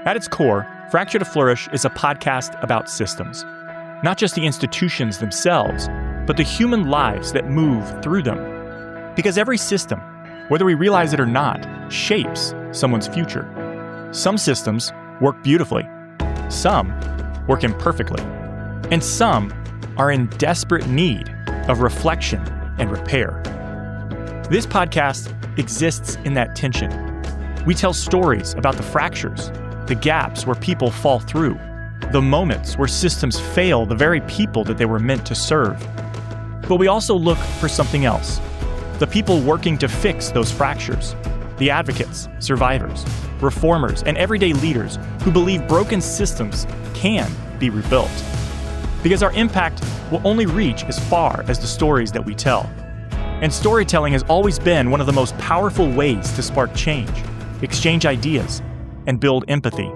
At its core, Fracture to Flourish is a podcast about systems. Not just the institutions themselves, but the human lives that move through them. Because every system, whether we realize it or not, shapes someone's future. Some systems work beautifully. Some work imperfectly. And some are in desperate need of reflection and repair. This podcast exists in that tension. We tell stories about the fractures, the gaps where people fall through, the moments where systems fail the very people that they were meant to serve. But we also look for something else. The people working to fix those fractures. The advocates, survivors, reformers, and everyday leaders who believe broken systems can be rebuilt. Because our impact will only reach as far as the stories that we tell. And storytelling has always been one of the most powerful ways to spark change, exchange ideas, and build empathy.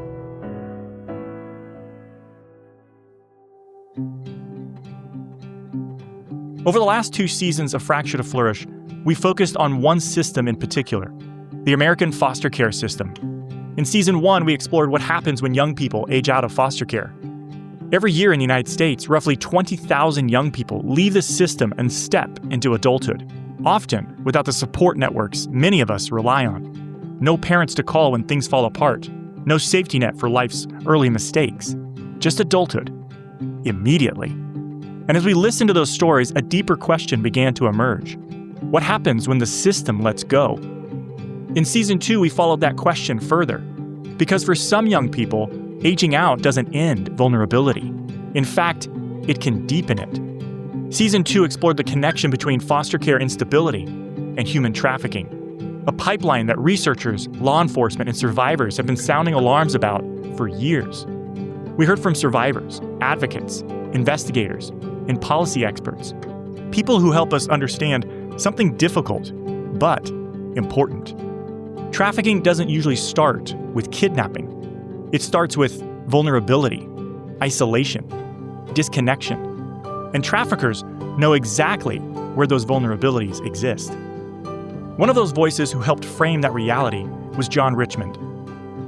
Over the last 2 seasons of Fracture to Flourish, we focused on one system in particular, the American foster care system. In Season 1, we explored what happens when young people age out of foster care. Every year in the United States, roughly 20,000 young people leave the system and step into adulthood, often without the support networks many of us rely on. No parents to call when things fall apart. No safety net for life's early mistakes. Just adulthood. Immediately. And as we listened to those stories, a deeper question began to emerge. What happens when the system lets go? In Season 2, we followed that question further. Because for some young people, aging out doesn't end vulnerability. In fact, it can deepen it. Season 2 explored the connection between foster care instability and human trafficking. A pipeline that researchers, law enforcement, and survivors have been sounding alarms about for years. We heard from survivors, advocates, investigators, and policy experts. People who help us understand something difficult, but important. Trafficking doesn't usually start with kidnapping. It starts with vulnerability, isolation, disconnection. And traffickers know exactly where those vulnerabilities exist. One of those voices who helped frame that reality was John Richmond.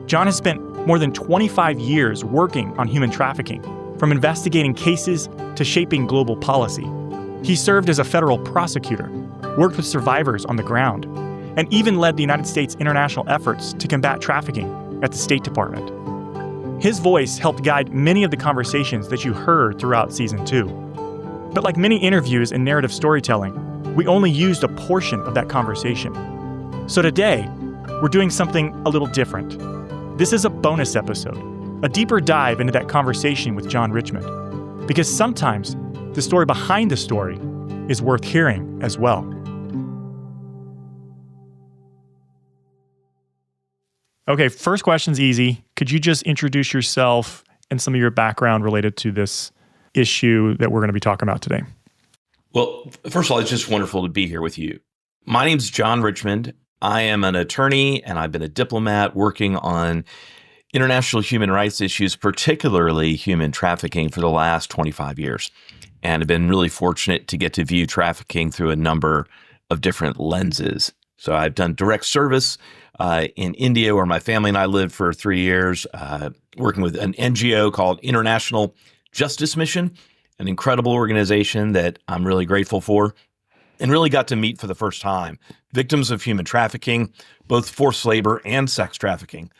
John has spent more than 25 years working on human trafficking, from investigating cases to shaping global policy. He served as a federal prosecutor, worked with survivors on the ground, and even led the United States international efforts to combat trafficking at the State Department. His voice helped guide many of the conversations that you heard throughout Season 2. But like many interviews and narrative storytelling, we only used a portion of that conversation. So today, we're doing something a little different. This is a bonus episode, a deeper dive into that conversation with John Richmond. Because sometimes the story behind the story is worth hearing as well. Okay, first question's easy. Could you just introduce yourself and some of your background related to this issue that we're going to be talking about today? Well, first of all, it's just wonderful to be here with you. My name's John Richmond. I am an attorney and I've been a diplomat working on international human rights issues, particularly human trafficking, for the last 25 years. And I've been really fortunate to get to view trafficking through a number of different lenses. So I've done direct service in India, where my family and I lived for 3 years, working with an NGO called International Justice Mission, an incredible organization that I'm really grateful for, and really got to meet for the first time victims of human trafficking, both forced labor and sex trafficking.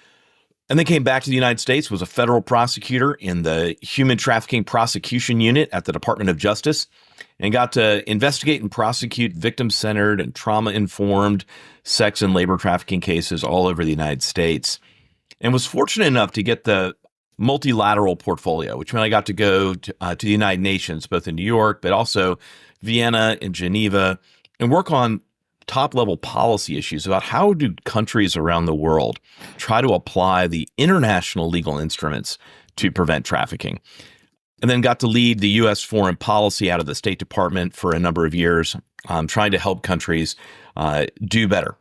And then came back to the United States, was a federal prosecutor in the Human Trafficking Prosecution Unit at the Department of Justice, and got to investigate and prosecute victim-centered and trauma-informed sex and labor trafficking cases all over the United States. And was fortunate enough to get the multilateral portfolio, which meant I got to go to the United Nations, both in New York, but also Vienna and Geneva, and work on top-level policy issues about how do countries around the world try to apply the international legal instruments to prevent trafficking. And then got to lead the U.S. foreign policy out of the State Department for a number of years, trying to help countries do better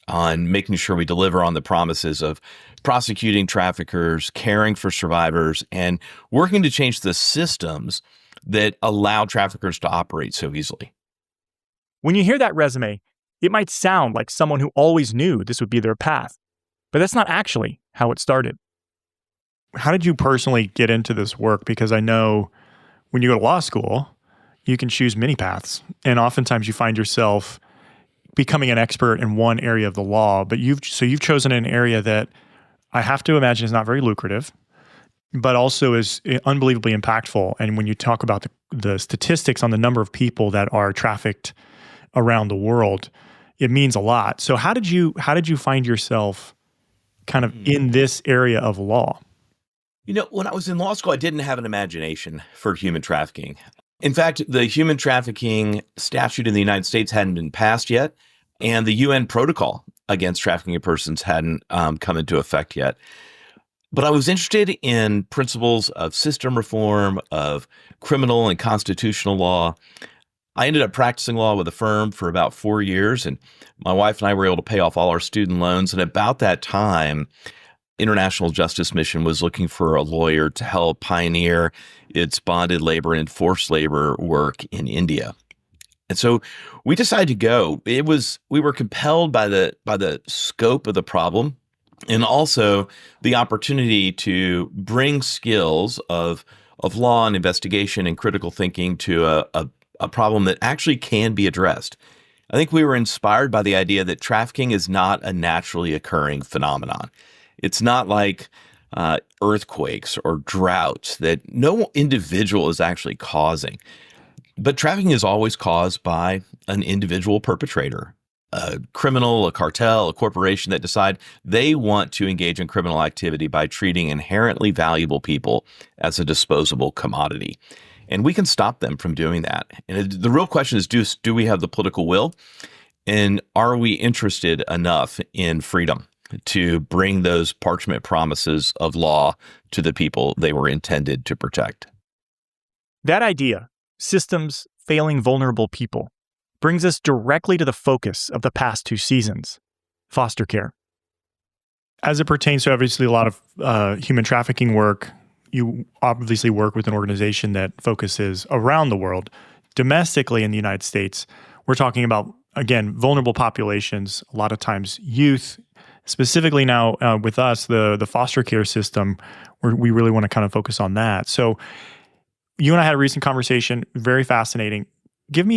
on making sure we deliver on the promises of prosecuting traffickers, caring for survivors, and working to change the systems that allow traffickers to operate so easily. When you hear that resume, it might sound like someone who always knew this would be their path, but that's not actually how it started. how did you personally get into this work? Because I know when you go to law school, you can choose many paths. And oftentimes you find yourself becoming an expert in one area of the law, but you've chosen an area that I have to imagine is not very lucrative, but also is unbelievably impactful. And when you talk about the statistics on the number of people that are trafficked around the world, it means a lot. So how did you find yourself kind of in this area of law? When I was in law school, I didn't have an imagination for human trafficking. In fact, the human trafficking statute in the United States hadn't been passed yet, and the UN protocol against trafficking of persons hadn't come into effect yet. But I was interested in principles of system reform, of criminal and constitutional law. I ended up practicing law with a firm for about 4 years, and my wife and I were able to pay off all our student loans. And about that time, International Justice Mission was looking for a lawyer to help pioneer its bonded labor and forced labor work in India. And so we decided to go. We were compelled by the scope of the problem, and also the opportunity to bring skills of law and investigation and critical thinking to a problem that actually can be addressed. I think we were inspired by the idea that trafficking is not a naturally occurring phenomenon. It's not like earthquakes or droughts that no individual is actually causing. But trafficking is always caused by an individual perpetrator, a criminal, a cartel, a corporation that decide they want to engage in criminal activity by treating inherently valuable people as a disposable commodity. And we can stop them from doing that. And the real question is, do we have the political will? And are we interested enough in freedom to bring those parchment promises of law to the people they were intended to protect? That idea, systems failing vulnerable people, brings us directly to the focus of the past 2 seasons, foster care. As it pertains to obviously a lot of human trafficking work, you obviously work with an organization that focuses around the world. Domestically in the United States, we're talking about, again, vulnerable populations, a lot of times youth. Specifically now with us, the foster care system, we really want to kind of focus on that. So you and I had a recent conversation, very fascinating. Give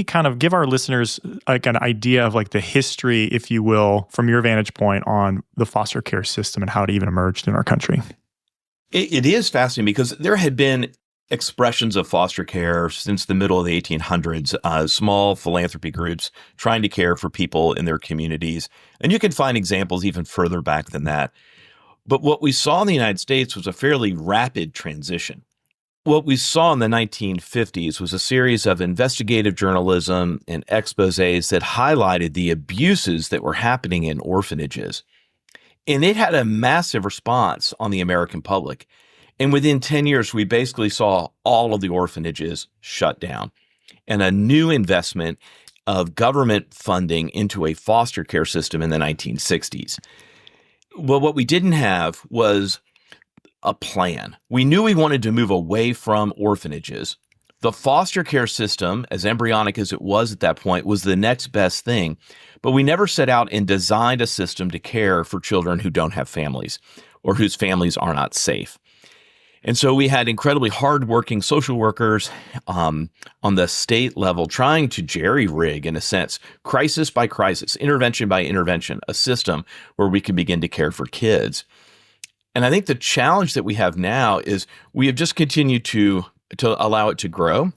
our listeners like an idea of like the history, if you will, from your vantage point on the foster care system and how it even emerged in our country. It is fascinating because there had been expressions of foster care since the middle of the 1800s, small philanthropy groups trying to care for people in their communities. And you can find examples even further back than that. But what we saw in the United States was a fairly rapid transition. What we saw in the 1950s was a series of investigative journalism and exposés that highlighted the abuses that were happening in orphanages. And it had a massive response on the American public. And within 10 years, we basically saw all of the orphanages shut down and a new investment of government funding into a foster care system in the 1960s. Well, what we didn't have was a plan. We knew we wanted to move away from orphanages. The foster care system, as embryonic as it was at that point, was the next best thing. But we never set out and designed a system to care for children who don't have families or whose families are not safe. And so we had incredibly hardworking social workers on the state level trying to jerry-rig, in a sense, crisis by crisis, intervention by intervention, a system where we could begin to care for kids. And I think the challenge that we have now is we have just continued to allow it to grow.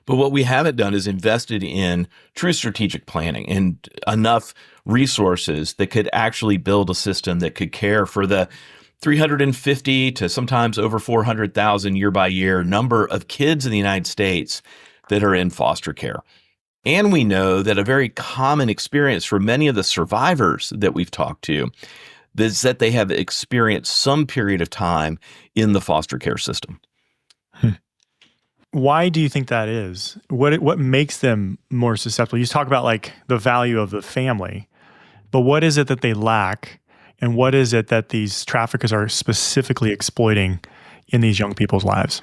But what we haven't done is invested in true strategic planning and enough resources that could actually build a system that could care for the 350 to sometimes over 400,000 year by year number of kids in the United States that are in foster care. And we know that a very common experience for many of the survivors that we've talked to is that they have experienced some period of time in the foster care system. Why do you think that is? What makes them more susceptible? You talk about like the value of the family, but what is it that they lack? And what is it that these traffickers are specifically exploiting in these young people's lives?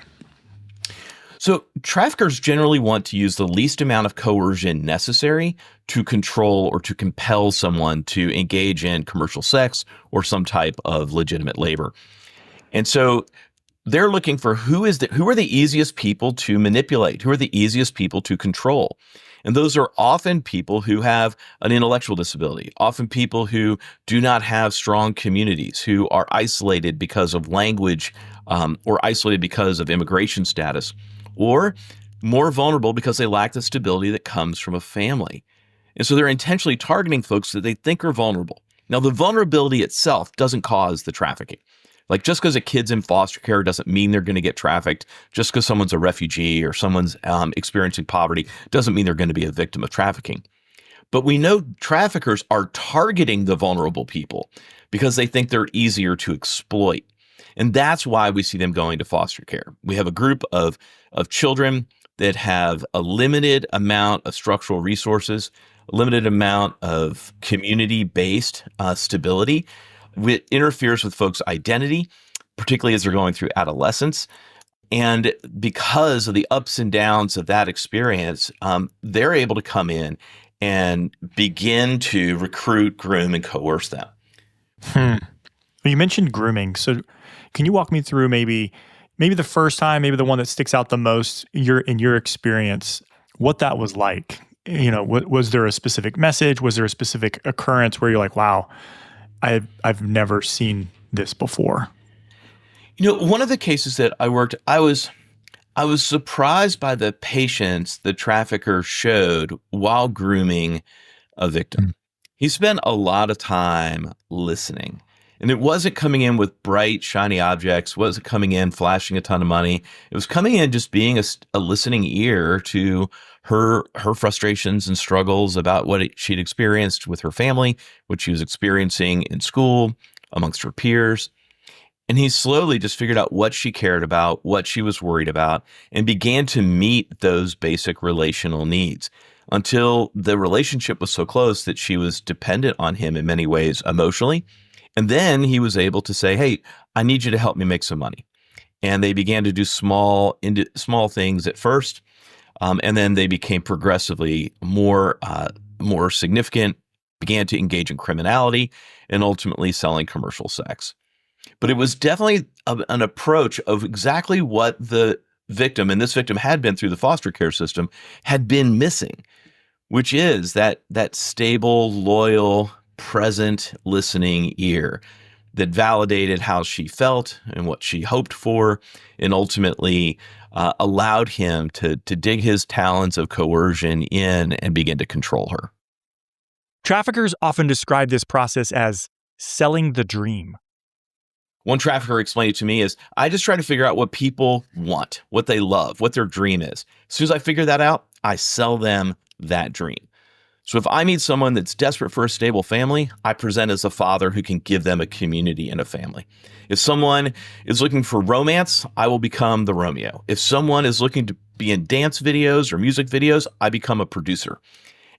So traffickers generally want to use the least amount of coercion necessary to control or to compel someone to engage in commercial sex or some type of legitimate labor. And so they're looking for who are the easiest people to manipulate, who are the easiest people to control. And those are often people who have an intellectual disability, often people who do not have strong communities, who are isolated because of language, or isolated because of immigration status, or more vulnerable because they lack the stability that comes from a family. And so they're intentionally targeting folks that they think are vulnerable. Now, the vulnerability itself doesn't cause the trafficking. Like, just because a kid's in foster care doesn't mean they're going to get trafficked. Just because someone's a refugee or someone's experiencing poverty doesn't mean they're going to be a victim of trafficking. But we know traffickers are targeting the vulnerable people because they think they're easier to exploit. And that's why we see them going to foster care. We have a group of children that have a limited amount of structural resources, a limited amount of community-based stability. It interferes with folks' identity, particularly as they're going through adolescence. And because of the ups and downs of that experience, they're able to come in and begin to recruit, groom, and coerce them. You mentioned grooming. So can you walk me through maybe the first time, maybe the one that sticks out the most in your experience, what that was like? Was there a specific message? Was there a specific occurrence where you're like, wow, I've never seen this before? One of the cases that I worked, I was surprised by the patience the trafficker showed while grooming a victim. He spent a lot of time listening. And it wasn't coming in with bright, shiny objects, wasn't coming in flashing a ton of money. It was coming in just being a listening ear to her frustrations and struggles about what she'd experienced with her family, what she was experiencing in school, amongst her peers. And he slowly just figured out what she cared about, what she was worried about, and began to meet those basic relational needs until the relationship was so close that she was dependent on him in many ways emotionally. And then he was able to say, hey, I need you to help me make some money. And they began to do small things at first. And then they became progressively more significant, began to engage in criminality, and ultimately selling commercial sex. But it was definitely an approach of exactly what the victim, and this victim had been through the foster care system, had been missing, which is that stable, loyal, present listening ear that validated how she felt and what she hoped for, and ultimately allowed him to dig his talents of coercion in and begin to control her. Traffickers often describe this process as selling the dream. One trafficker explained it to me as, I just try to figure out what people want, what they love, what their dream is. As soon as I figure that out, I sell them that dream. So if I meet someone that's desperate for a stable family, I present as a father who can give them a community and a family. If someone is looking for romance, I will become the Romeo. If someone is looking to be in dance videos or music videos, I become a producer.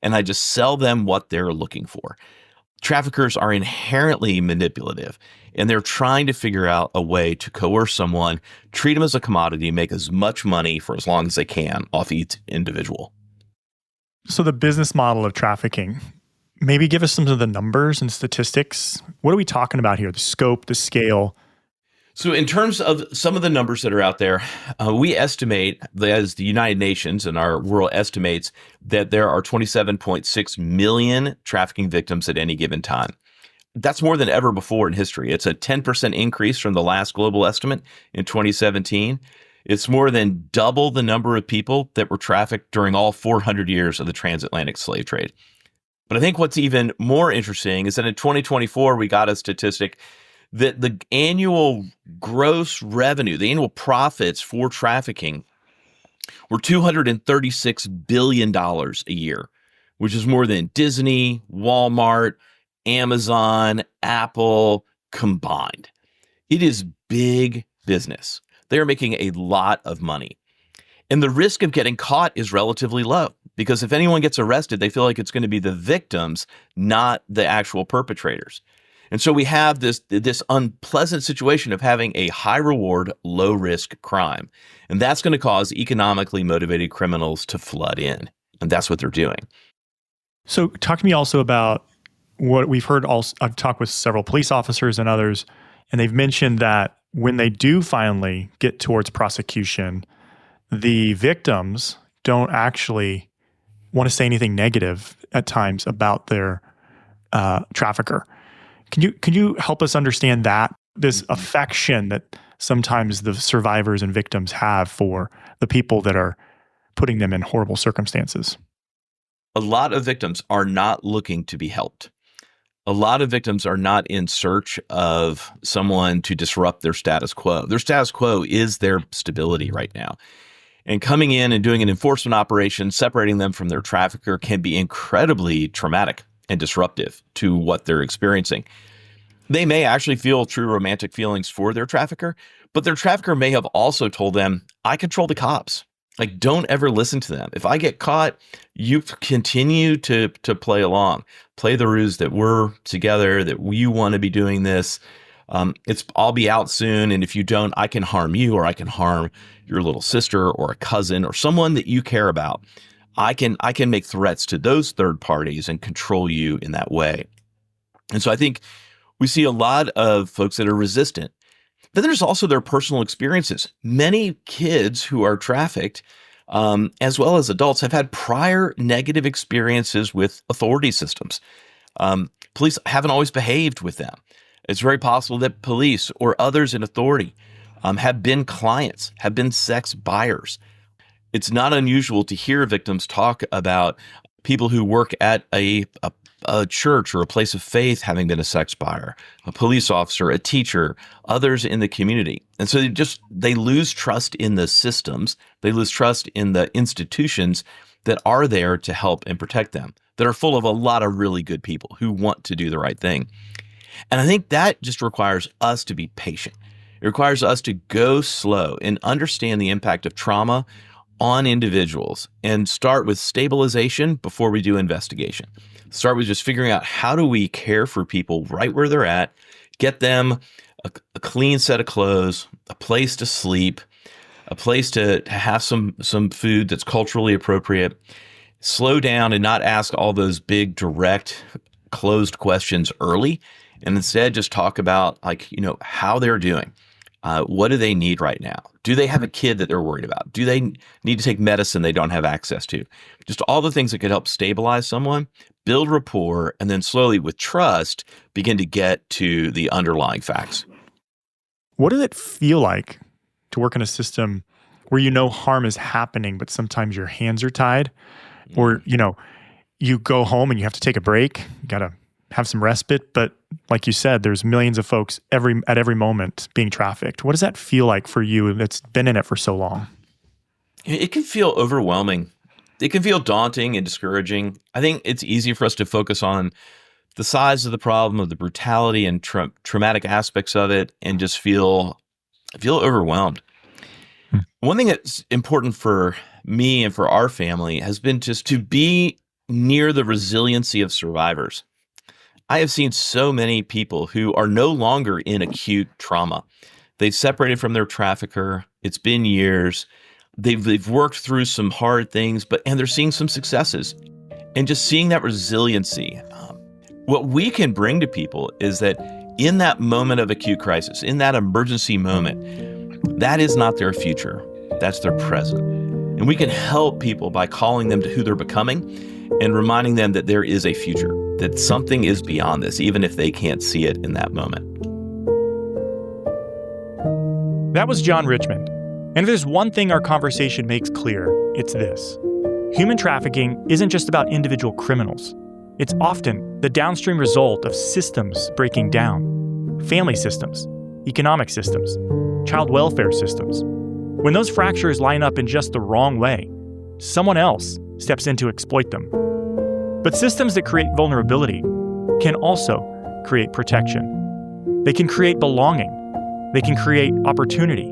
And I just sell them what they're looking for. Traffickers are inherently manipulative, and they're trying to figure out a way to coerce someone, treat them as a commodity, make as much money for as long as they can off each individual. So the business model of trafficking, maybe give us some of the numbers and statistics. What are we talking about here? The scope, the scale? So in terms of some of the numbers that are out there, we estimate, as the United Nations and our world estimates, that there are 27.6 million trafficking victims at any given time. That's more than ever before in history. It's a 10% increase from the last global estimate in 2017. It's more than double the number of people that were trafficked during all 400 years of the transatlantic slave trade. But I think what's even more interesting is that in 2024, we got a statistic that the annual gross revenue, the annual profits for trafficking were $236 billion a year, which is more than Disney, Walmart, Amazon, Apple combined. It is big business. They're making a lot of money. And the risk of getting caught is relatively low because if anyone gets arrested, they feel like it's going to be the victims, not the actual perpetrators. And so we have this unpleasant situation of having a high reward, low risk crime. And that's going to cause economically motivated criminals to flood in. And that's what they're doing. So talk to me also about what we've heard. Also, I've talked with several police officers and others, And they've mentioned that when they do finally get towards prosecution, the victims don't actually want to say anything negative at times about their trafficker. Can you help us understand that, this affection that sometimes the survivors and victims have for the people that are putting them in horrible circumstances? A lot of victims are not looking to be helped. A lot of victims are not in search of someone to disrupt their status quo. Their status quo is their stability right now. And coming in and doing an enforcement operation, separating them from their trafficker can be incredibly traumatic and disruptive to what they're experiencing. They may actually feel true romantic feelings for their trafficker, but their trafficker may have also told them, I control the cops. Like, don't ever listen to them. If I get caught, you continue to play along, play the ruse that we're together, that you want to be doing this. I'll be out soon. And if you don't, I can harm you, or I can harm your little sister or a cousin or someone that you care about. I can make threats to those third parties and control you in that way. And so I think we see a lot of folks that are resistant. Then there's also their personal experiences. Many kids who are trafficked, as well as adults, have had prior negative experiences with authority systems. Police haven't always behaved with them. It's very possible that police or others in authority have been clients, have been sex buyers. It's not unusual to hear victims talk about people who work at a church or a place of faith having been a sex buyer, a police officer, a teacher, others in the community. And so they lose trust in the systems. They lose trust in the institutions that are there to help and protect them, that are full of a lot of really good people who want to do the right thing. And I think that just requires us to be patient. It requires us to go slow and understand the impact of trauma on individuals and start with stabilization before we do investigation. Start with just figuring out, how do we care for people right where they're at, get them a clean set of clothes, a place to sleep, a place to have some food that's culturally appropriate, slow down and not ask all those big, direct, closed questions early, and instead just talk about, how they're doing. What do they need right now? Do they have a kid that they're worried about? Do they need to take medicine they don't have access to? Just all the things that could help stabilize someone, build rapport, and then slowly with trust, begin to get to the underlying facts. What does it feel like to work in a system where harm is happening, but sometimes your hands are tied? Or, you go home and you have to take a break, you got to have some respite, but like you said, there's millions of folks at every moment being trafficked. What does that feel like for you that's been in it for so long? It can feel overwhelming. It can feel daunting and discouraging. I think it's easy for us to focus on the size of the problem, of the brutality and traumatic aspects of it, and just feel overwhelmed. One thing that's important for me and for our family has been just to be near the resiliency of survivors. I have seen so many people who are no longer in acute trauma. They've separated from their trafficker. It's been years. They've worked through some hard things, and they're seeing some successes. And just seeing that resiliency, what we can bring to people is that in that moment of acute crisis, in that emergency moment, that is not their future. That's their present. And we can help people by calling them to who they're becoming and reminding them that there is a future, that something is beyond this, even if they can't see it in that moment. That was John Richmond. And if there's one thing our conversation makes clear, it's this. Human trafficking isn't just about individual criminals. It's often the downstream result of systems breaking down. Family systems, economic systems, child welfare systems. When those fractures line up in just the wrong way, someone else steps in to exploit them. But systems that create vulnerability can also create protection. They can create belonging. They can create opportunity.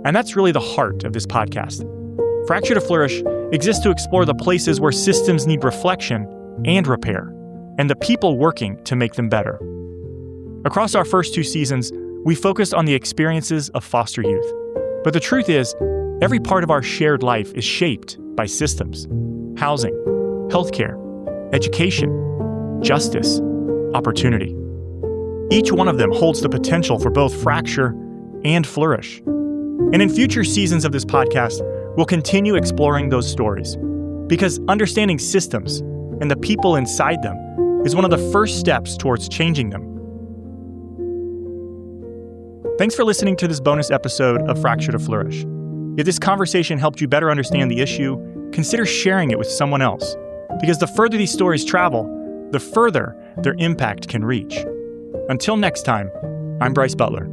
And that's really the heart of this podcast. Fracture to Flourish exists to explore the places where systems need reflection and repair, and the people working to make them better. Across our first 2 seasons, we focused on the experiences of foster youth. But the truth is, every part of our shared life is shaped by systems: housing, healthcare, education, justice, opportunity. Each one of them holds the potential for both fracture and flourish. And in future seasons of this podcast, we'll continue exploring those stories, because understanding systems and the people inside them is one of the first steps towards changing them. Thanks for listening to this bonus episode of Fracture to Flourish. If this conversation helped you better understand the issue, consider sharing it with someone else, because the further these stories travel, the further their impact can reach. Until next time, I'm Bryce Butler.